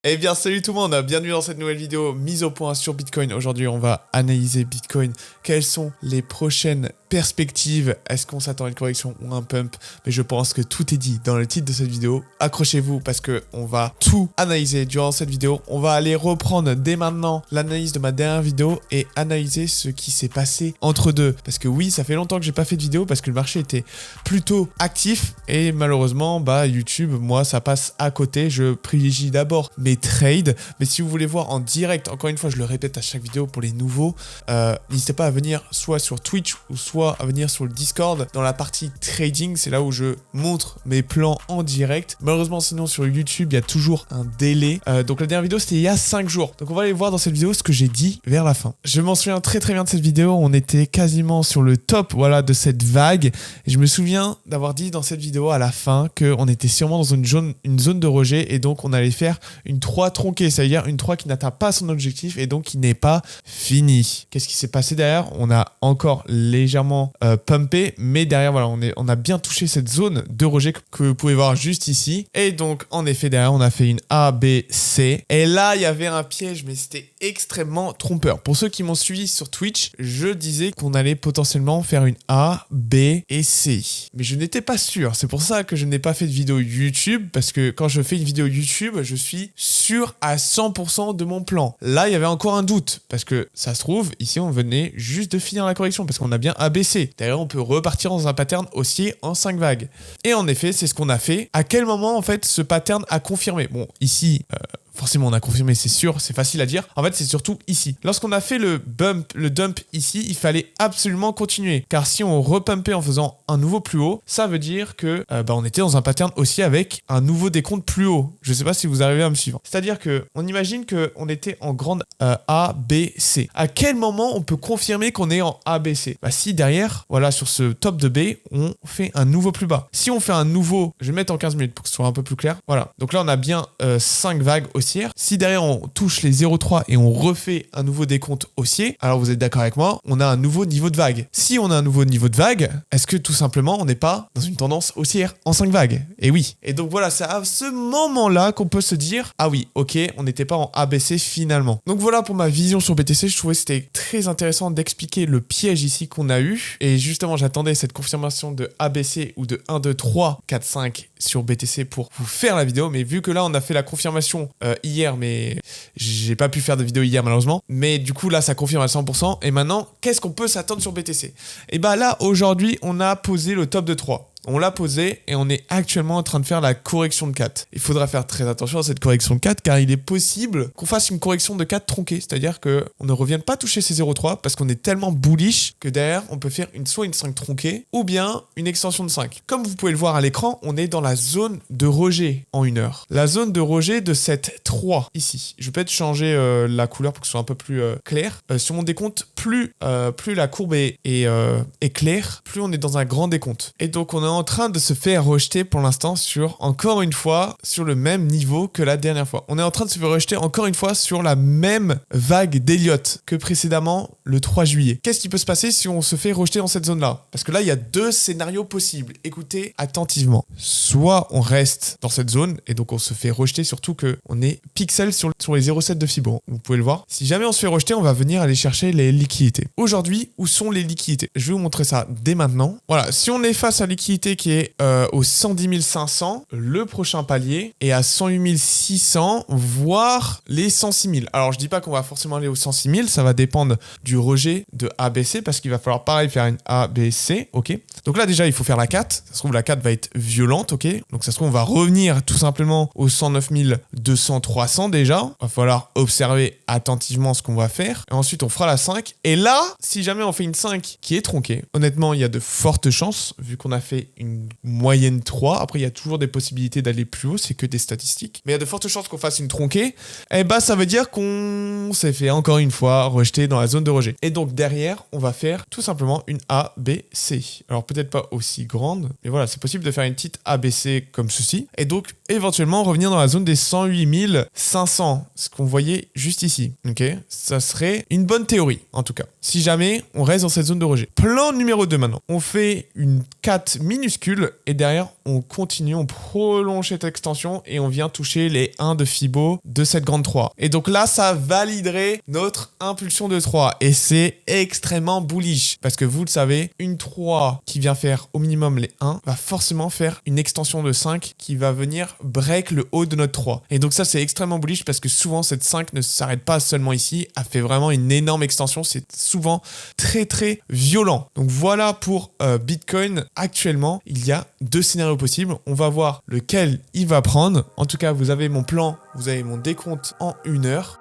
Eh bien salut tout le monde, bienvenue dans cette nouvelle vidéo mise au point sur Bitcoin. Aujourd'hui on va analyser Bitcoin, quelles sont les prochaines perspectives, est-ce qu'on s'attend à une correction ou un pump? Mais je pense que tout est dit dans le titre de cette vidéo. Accrochez-vous parce qu'on va tout analyser durant cette vidéo. On va aller reprendre dès maintenant l'analyse de ma dernière vidéo et analyser ce qui s'est passé entre deux. Parce que oui, ça fait longtemps que j'ai pas fait de vidéo parce que le marché était plutôt actif et malheureusement, YouTube, moi ça passe à côté. Je privilégie d'abord mes trades, mais si vous voulez voir en direct, encore une fois je le répète à chaque vidéo pour les nouveaux, n'hésitez pas à venir soit sur Twitch ou soit à venir sur le Discord dans la partie trading, c'est là où je montre mes plans en direct. Malheureusement sinon sur YouTube il y a toujours un délai, donc la dernière vidéo c'était il y a 5 jours, donc on va aller voir dans cette vidéo ce que j'ai dit vers la fin. Je m'en souviens très bien de cette vidéo, on était quasiment sur le top de cette vague et je me souviens d'avoir dit dans cette vidéo à la fin qu'on était sûrement dans une zone de rejet et donc on allait faire une 3 tronquée, c'est-à-dire une 3 qui n'atteint pas son objectif et donc qui n'est pas finie. Qu'est-ce qui s'est passé derrière? On a encore légèrement pumpé, mais derrière on a bien touché cette zone de rejet que vous pouvez voir juste ici. Et donc en effet derrière on a fait une A, B, C. Et là il y avait un piège, mais c'était extrêmement trompeur. Pour ceux qui m'ont suivi sur Twitch, je disais qu'on allait potentiellement faire une A, B et C. Mais je n'étais pas sûr. C'est pour ça que je n'ai pas fait de vidéo YouTube, parce que quand je fais une vidéo YouTube, je suis sûr à 100% de mon plan. Là, il y avait encore un doute, parce que ça se trouve, ici, on venait juste de finir la correction, parce qu'on a bien ABC. D'ailleurs, on peut repartir dans un pattern haussier en 5 vagues. Et en effet, c'est ce qu'on a fait. À quel moment, en fait, ce pattern a confirmé? Bon, ici... forcément, on a confirmé, c'est sûr, c'est facile à dire. En fait, c'est surtout ici. Lorsqu'on a fait le dump ici, il fallait absolument continuer. Car si on repumpait en faisant un nouveau plus haut, ça veut dire que on était dans un pattern aussi avec un nouveau décompte plus haut. Je ne sais pas si vous arrivez à me suivre. C'est-à-dire qu'on imagine qu'on était en grande A, B, C. À quel moment on peut confirmer qu'on est en A, B, C? Si derrière, sur ce top de B, on fait un nouveau plus bas. Si on fait un nouveau, je vais mettre en 15 minutes pour que ce soit un peu plus clair. Voilà. Donc là, on a bien 5 vagues aussi. Si derrière on touche les 0,3 et on refait un nouveau décompte haussier, alors vous êtes d'accord avec moi, on a un nouveau niveau de vague. Si on a un nouveau niveau de vague, est-ce que tout simplement on n'est pas dans une tendance haussière en 5 vagues? Et oui. Et donc voilà, c'est à ce moment-là qu'on peut se dire, ah oui, ok, on n'était pas en ABC finalement. Donc voilà pour ma vision sur BTC, je trouvais que c'était très intéressant d'expliquer le piège ici qu'on a eu. Et justement, j'attendais cette confirmation de ABC ou de 1, 2, 3, 4, 5 sur BTC pour vous faire la vidéo. Mais vu que là, on a fait la confirmation hier, mais j'ai pas pu faire de vidéo hier malheureusement. Mais du coup, là, ça confirme à 100%. Et maintenant, qu'est-ce qu'on peut s'attendre sur BTC? Et là, aujourd'hui, on a posé le top de 3. On l'a posé et on est actuellement en train de faire la correction de 4. Il faudra faire très attention à cette correction de 4 car il est possible qu'on fasse une correction de 4 tronquée. C'est-à-dire qu'on ne revienne pas toucher ces 0,3 parce qu'on est tellement bullish que derrière, on peut faire soit une 5 tronquée ou bien une extension de 5. Comme vous pouvez le voir à l'écran, on est dans la zone de rejet en 1 heure. La zone de rejet de cette 3 ici. Je vais peut-être changer la couleur pour que ce soit un peu plus clair. Sur mon décompte, plus la courbe est claire, plus on est dans un grand décompte. Et donc on est en train de se faire rejeter pour l'instant encore une fois, sur le même niveau que la dernière fois. On est en train de se faire rejeter encore une fois sur la même vague d'Elliott que précédemment le 3 juillet. Qu'est-ce qui peut se passer si on se fait rejeter dans cette zone-là? Parce que là, il y a 2 scénarios possibles. Écoutez attentivement. Soit on reste dans cette zone et donc on se fait rejeter, surtout qu'on est pixel sur les 0,7 de Fibon. Vous pouvez le voir. Si jamais on se fait rejeter, on va venir aller chercher les liquidités. Aujourd'hui, où sont les liquidités? Je vais vous montrer ça dès maintenant. Voilà, si on est face à liquidité qui est au 110 500, le prochain palier est à 108 600, voire les 106 000. Alors, je dis pas qu'on va forcément aller aux 106 000, ça va dépendre du rejet de ABC, parce qu'il va falloir pareil faire une ABC, ok? Donc là, déjà, il faut faire la 4. Ça se trouve, la 4 va être violente, ok? Donc ça se trouve, on va revenir tout simplement aux 109 200, 300 déjà. Il va falloir observer attentivement ce qu'on va faire. Et ensuite, on fera la 5. Et là, si jamais on fait une 5 qui est tronquée, honnêtement, il y a de fortes chances, vu qu'on a fait une moyenne 3. Après, il y a toujours des possibilités d'aller plus haut, c'est que des statistiques. Mais il y a de fortes chances qu'on fasse une tronquée. Et ça veut dire qu'on s'est fait encore une fois rejeter dans la zone de rejet. Et donc derrière, on va faire tout simplement une A, B, C. Alors peut-être pas aussi grande, mais voilà, c'est possible de faire une petite ABC comme ceci. Et donc éventuellement revenir dans la zone des 108 500, ce qu'on voyait juste ici. Ok, ça serait une bonne théorie en tout cas. cas. Si jamais on reste dans cette zone de rejet. Plan numéro 2 maintenant. On fait une 4 minuscule et derrière on continue, on prolonge cette extension et on vient toucher les 1 de Fibo de cette grande 3. Et donc là, ça validerait notre impulsion de 3 et c'est extrêmement bullish parce que vous le savez, une 3 qui vient faire au minimum les 1 va forcément faire une extension de 5 qui va venir break le haut de notre 3. Et donc ça, c'est extrêmement bullish parce que souvent cette 5 ne s'arrête pas seulement ici, elle fait vraiment une énorme extension, c'est souvent très très violent. Donc voilà pour Bitcoin. Actuellement, il y a 2 scénarios possibles. On va voir lequel il va prendre. En tout cas, vous avez mon plan, vous avez mon décompte en 1 heure.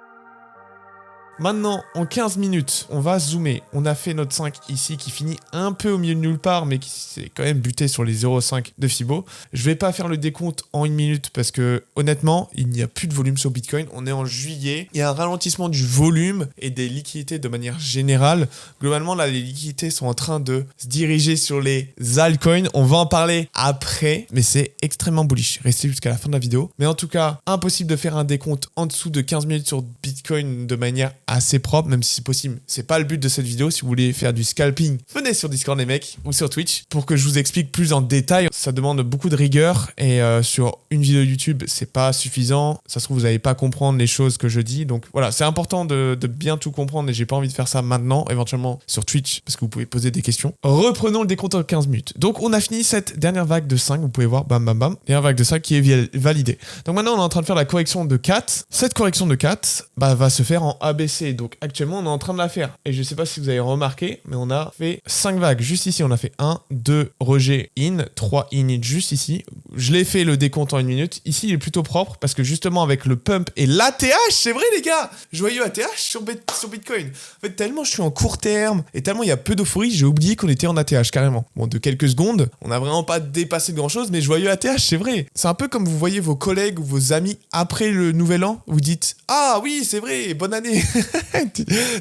Maintenant, en 15 minutes, on va zoomer. On a fait notre 5 ici qui finit un peu au milieu de nulle part, mais qui s'est quand même buté sur les 0,5 de Fibo. Je vais pas faire le décompte en 1 minute parce que honnêtement, il n'y a plus de volume sur Bitcoin. On est en juillet. Il y a un ralentissement du volume et des liquidités de manière générale. Globalement, là, les liquidités sont en train de se diriger sur les altcoins. On va en parler après, mais c'est extrêmement bullish. Restez jusqu'à la fin de la vidéo. Mais en tout cas, impossible de faire un décompte en dessous de 15 minutes sur Bitcoin de manière assez propre, même si c'est possible. C'est pas le but de cette vidéo. Si vous voulez faire du scalping, venez sur Discord les mecs ou sur Twitch pour que je vous explique plus en détail. Ça demande beaucoup de rigueur et sur une vidéo YouTube, c'est pas suffisant. Ça se trouve, vous n'allez pas comprendre les choses que je dis. Donc voilà, c'est important de bien tout comprendre et j'ai pas envie de faire ça maintenant, éventuellement sur Twitch parce que vous pouvez poser des questions. Reprenons le décompte en 15 minutes. Donc on a fini cette dernière vague de 5. Vous pouvez voir, bam bam bam, dernière vague de 5 qui est validée. Donc maintenant, on est en train de faire la correction de 4. Cette correction de 4 va se faire en ABC. Donc actuellement, on est en train de la faire. Et je sais pas si vous avez remarqué, mais on a fait 5 vagues. Juste ici, on a fait 1, 2, rejet, in, 3, in, juste ici. Je l'ai fait le décompte en 1 minute. Ici, il est plutôt propre parce que justement, avec le pump et l'ATH, c'est vrai les gars, joyeux ATH sur Bitcoin. En fait, tellement je suis en court terme et tellement il y a peu d'euphorie, j'ai oublié qu'on était en ATH carrément. Bon, de quelques secondes, on n'a vraiment pas dépassé de grand chose, mais joyeux ATH, c'est vrai. C'est un peu comme vous voyez vos collègues ou vos amis après le nouvel an, vous dites « Ah oui, c'est vrai, bonne année !»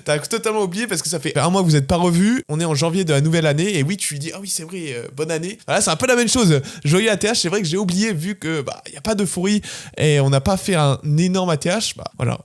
T'as totalement oublié parce que ça fait un mois que vous n'êtes pas revus. On est en janvier de la nouvelle année et oui, tu lui dis ah oui, c'est vrai, bonne année. Voilà, c'est un peu la même chose. Joyeux ATH, c'est vrai que j'ai oublié vu que y a pas d'euphorie et on n'a pas fait un énorme ATH. Voilà,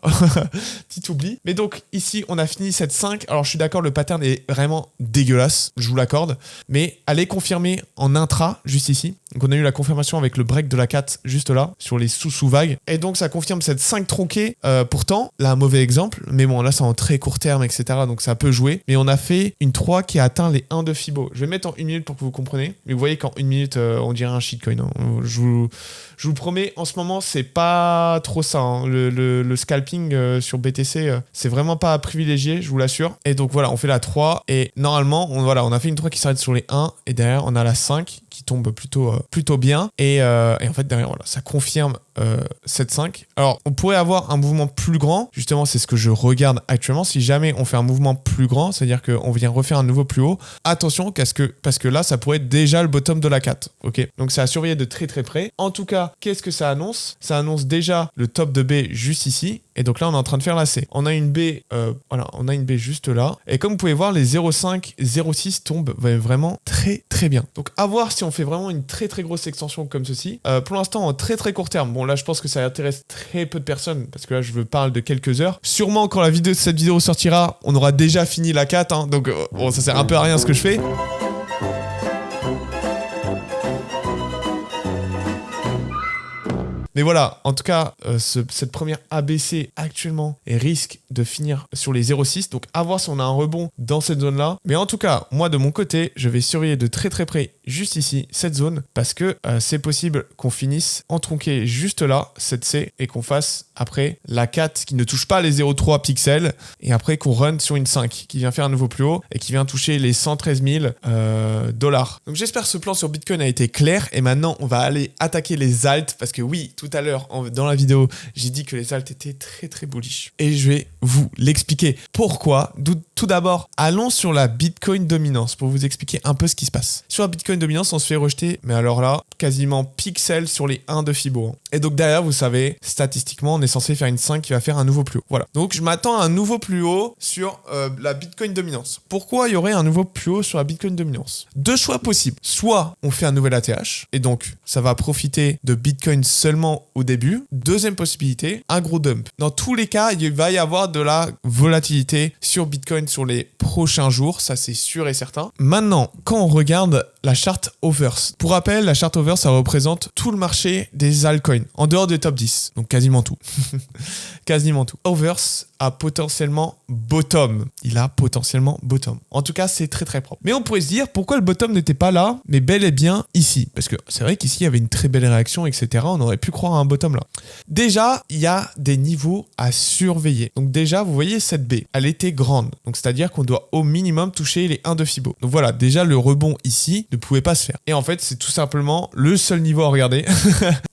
petit oubli. Mais donc ici, on a fini cette 5. Alors je suis d'accord, le pattern est vraiment dégueulasse, je vous l'accorde. Mais allez confirmer en intra, juste ici. Donc on a eu la confirmation avec le break de la 4 juste là, sur les sous-vagues. Et donc ça confirme cette 5 tronquée. Pourtant, là un mauvais exemple, mais bon là c'est en très court terme, etc. Donc ça peut jouer. Mais on a fait une 3 qui a atteint les 1 de Fibo. Je vais mettre en 1 minute pour que vous compreniez. Mais vous voyez qu'en 1 minute, on dirait un shitcoin. Hein. Je vous promets, en ce moment, c'est pas trop ça. Hein. Le scalping sur BTC, c'est vraiment pas à privilégier, je vous l'assure. Et donc voilà, on fait la 3. Et normalement, on a fait une 3 qui s'arrête sur les 1. Et derrière, on a la 5 qui tombe plutôt bien. Et en fait, derrière, voilà, ça confirme cette 5. Alors, on pourrait avoir un mouvement plus grand. Justement, c'est ce que je regarde actuellement. Si jamais on fait un mouvement plus grand, c'est-à-dire qu'on vient refaire un nouveau plus haut, attention, parce que là, ça pourrait être déjà le bottom de la 4. Ok, donc c'est à surveiller de très très près. En tout cas, qu'est-ce que ça annonce? Ça annonce déjà le top de B juste ici. Et donc là, on est en train de faire la C. On a une B, on a une B juste là. Et comme vous pouvez voir, les 0,5, 0,6 tombent vraiment très très bien. Donc à voir si on fait vraiment une très très grosse extension comme ceci. Pour l'instant, en très très court terme. Bon, là, je pense que ça intéresse très peu de personnes parce que là, je parle de quelques heures. Sûrement, quand cette vidéo sortira, on aura déjà fini la 4. Hein, donc, bon, ça sert un peu à rien ce que je fais. Mais voilà, en tout cas, cette première ABC actuellement risque de finir sur les 0,6. Donc à voir si on a un rebond dans cette zone-là. Mais en tout cas, moi de mon côté, je vais surveiller de très très près juste ici, cette zone, parce que c'est possible qu'on finisse en tronqué juste là, cette C, et qu'on fasse après la 4 qui ne touche pas les 0,3 pixels, et après qu'on run sur une 5 qui vient faire un nouveau plus haut et qui vient toucher les 113 000 dollars. Donc j'espère que ce plan sur Bitcoin a été clair, et maintenant on va aller attaquer les alts, parce que oui, tout à l'heure dans la vidéo, j'ai dit que les alts étaient très très bullish. Et je vais vous l'expliquer. Pourquoi? Tout d'abord, allons sur la Bitcoin dominance pour vous expliquer un peu ce qui se passe. Sur la Bitcoin dominance, on se fait rejeter, mais alors là, quasiment pixel sur les 1 de Fibo. Et donc derrière, vous savez, statistiquement, on est censé faire une 5 qui va faire un nouveau plus haut. Voilà. Donc je m'attends à un nouveau plus haut sur la Bitcoin dominance. Pourquoi il y aurait un nouveau plus haut sur la Bitcoin dominance? Deux choix possibles. Soit on fait un nouvel ATH, et donc ça va profiter de Bitcoin seulement vraiment au début. Deuxième possibilité, un gros dump. Dans tous les cas, il va y avoir de la volatilité sur Bitcoin sur les prochains jours, ça c'est sûr et certain. Maintenant, quand on regarde la charte Overs, pour rappel, la charte Overs, ça représente tout le marché des altcoins, en dehors des top 10, donc quasiment tout. Quasiment tout. Overs a potentiellement bottom. Il a potentiellement bottom. En tout cas, c'est très très propre. Mais on pourrait se dire, pourquoi le bottom n'était pas là, mais bel et bien ici? Parce que c'est vrai qu'ici, il y avait une très belle réaction, etc. On aurait pu croire à un bottom là. Déjà, il y a des niveaux à surveiller. Donc déjà, vous voyez cette baie, elle était grande. Donc c'est-à-dire qu'on doit au minimum toucher les 1 de Fibo. Donc voilà, déjà le rebond ici ne pouvait pas se faire. Et en fait, c'est tout simplement le seul niveau à regarder.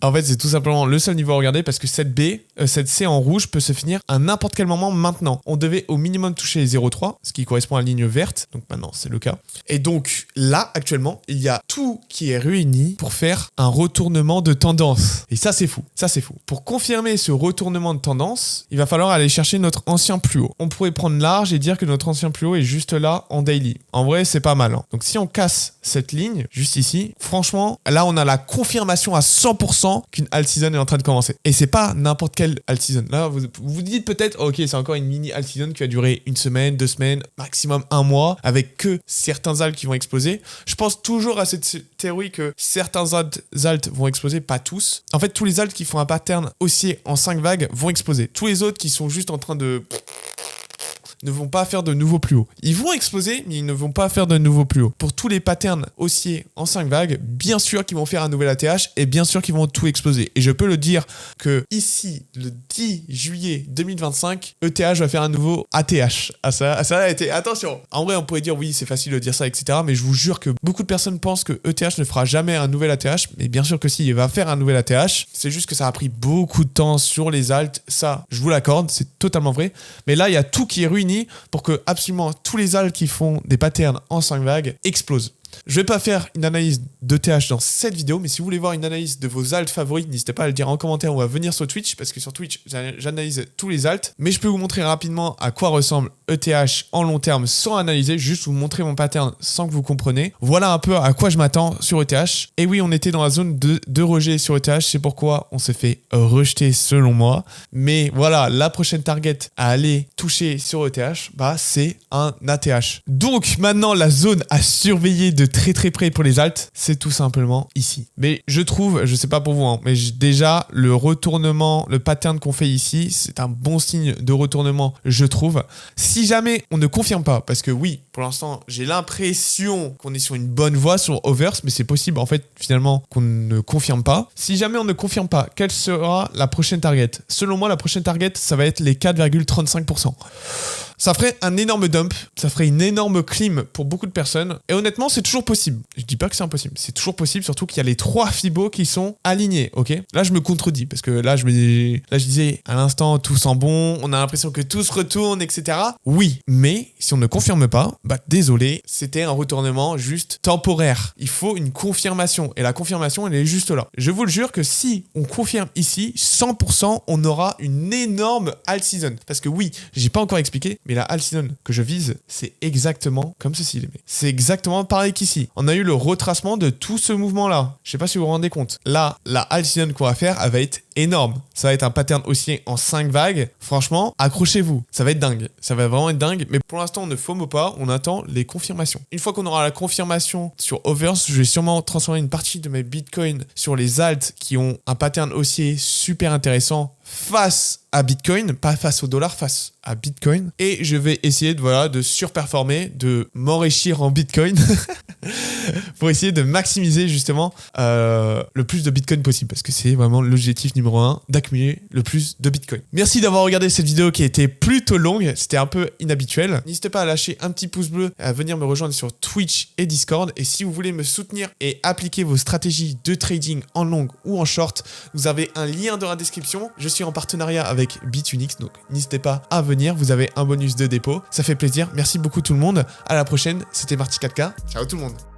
En fait, c'est tout simplement le seul niveau à regarder parce que cette baie, cette C en rouge peut se finir à n'importe quel moment maintenant. On devait au minimum toucher les 0,3, ce qui correspond à la ligne verte. Donc maintenant, c'est le cas. Et donc là, actuellement, il y a tout qui est réuni pour faire un retournement de tendance. Et ça, c'est fou. Ça, c'est fou. Pour confirmer ce retournement de tendance, il va falloir aller chercher notre ancien plus haut. On pourrait prendre large et dire que notre ancien plus haut est juste là en daily. En vrai, c'est pas mal. Hein. Donc si on casse cette ligne, juste ici, franchement, là, on a la confirmation à 100% qu'une alt season est en train de commencer. Et c'est pas n'importe quelle alt season. Là, vous vous dites peut-être, ok, c'est encore une mini alt season qui va durer 1 semaine, 2 semaines, maximum 1 mois, avec que certains alts qui vont exploser. Je pense toujours à cette théorie que certains alts vont exploser, pas tous. En fait, tous les alts qui font un pattern haussier en 5 vagues vont exploser. Tous les autres qui sont juste en train de... ne vont pas faire de nouveaux plus hauts. Ils vont exploser, mais ils ne vont pas faire de nouveaux plus hauts. Pour tous les patterns haussiers en 5 vagues, bien sûr qu'ils vont faire un nouvel ATH et bien sûr qu'ils vont tout exploser. Et je peux le dire que ici, le 10 juillet 2025, ETH va faire un nouveau ATH. Ça a été... Attention, en vrai, on pourrait dire oui, c'est facile de dire ça, etc. Mais je vous jure que beaucoup de personnes pensent que ETH ne fera jamais un nouvel ATH. Mais bien sûr que si, il va faire un nouvel ATH. C'est juste que ça a pris beaucoup de temps sur les alts. Ça, je vous l'accorde, c'est totalement vrai. Mais là, il y a tout qui est ruiné pour que absolument tous les alts qui font des patterns en 5 vagues explosent. Je vais pas faire une analyse d'ETH dans cette vidéo, mais si vous voulez voir une analyse de vos alts favoris, n'hésitez pas à le dire en commentaire ou à venir sur Twitch, parce que sur Twitch, j'analyse tous les alts. Mais je peux vous montrer rapidement à quoi ressemble ETH en long terme sans analyser, juste vous montrer mon pattern sans que vous compreniez. Voilà un peu à quoi je m'attends sur ETH. Et oui, on était dans la zone de rejet sur ETH, c'est pourquoi on s'est fait rejeter selon moi. Mais voilà, la prochaine target à aller toucher sur ETH, bah, c'est un ATH. Donc maintenant, la zone à surveiller de très très près pour les alts, c'est tout simplement ici. Mais je trouve, je sais pas pour vous, hein, mais déjà le retournement, le pattern qu'on fait ici, c'est un bon signe de retournement, je trouve. Si jamais on ne confirme pas, parce que oui, pour l'instant, j'ai l'impression qu'on est sur une bonne voie sur Overs, mais c'est possible en fait finalement qu'on ne confirme pas. Si jamais on ne confirme pas, quelle sera la prochaine target? Selon moi, la prochaine target, ça va être les 4,35%. Ça ferait un énorme dump, ça ferait une énorme clim pour beaucoup de personnes. Et honnêtement, c'est toujours possible. Je dis pas que c'est impossible, c'est toujours possible, surtout qu'il y a les 3 Fibo qui sont alignés, ok? Là, je me contredis, parce que là, je disais, à l'instant, tout sent bon, on a l'impression que tout se retourne, etc. Oui, mais si on ne confirme pas, bah désolé, c'était un retournement juste temporaire. Il faut une confirmation, et la confirmation, elle est juste là. Je vous le jure que si on confirme ici, 100%, on aura une énorme alt season. Parce que oui, j'ai pas encore expliqué, mais la alt season que je vise, c'est exactement comme ceci, les mecs. C'est exactement pareil qu'ici. On a eu le retracement de tout ce mouvement-là. Je sais pas si vous vous rendez compte. Là, la alt season qu'on va faire, elle va être énorme. Ça va être un pattern haussier en 5 vagues. Franchement, accrochez-vous. Ça va être dingue. Ça va vraiment être dingue. Mais pour l'instant, on ne FOMO pas. On attend les confirmations. Une fois qu'on aura la confirmation sur Overs, je vais sûrement transformer une partie de mes bitcoins sur les alts qui ont un pattern haussier super intéressant face à Bitcoin, pas face au dollar, face à Bitcoin. Et je vais essayer de surperformer, de m'enrichir en Bitcoin pour essayer de maximiser justement le plus de Bitcoin possible. Parce que c'est vraiment l'objectif numéro 1, d'accumuler le plus de Bitcoin. Merci d'avoir regardé cette vidéo qui a été plutôt longue. C'était un peu inhabituel. N'hésitez pas à lâcher un petit pouce bleu, à venir me rejoindre sur Twitch et Discord. Et si vous voulez me soutenir et appliquer vos stratégies de trading en long ou en short, vous avez un lien dans la description. Je suis en partenariat avec Bitunix, donc n'hésitez pas à venir, vous avez un bonus de dépôt, ça fait plaisir, merci beaucoup tout le monde, à la prochaine, c'était Marty 4K, ciao tout le monde.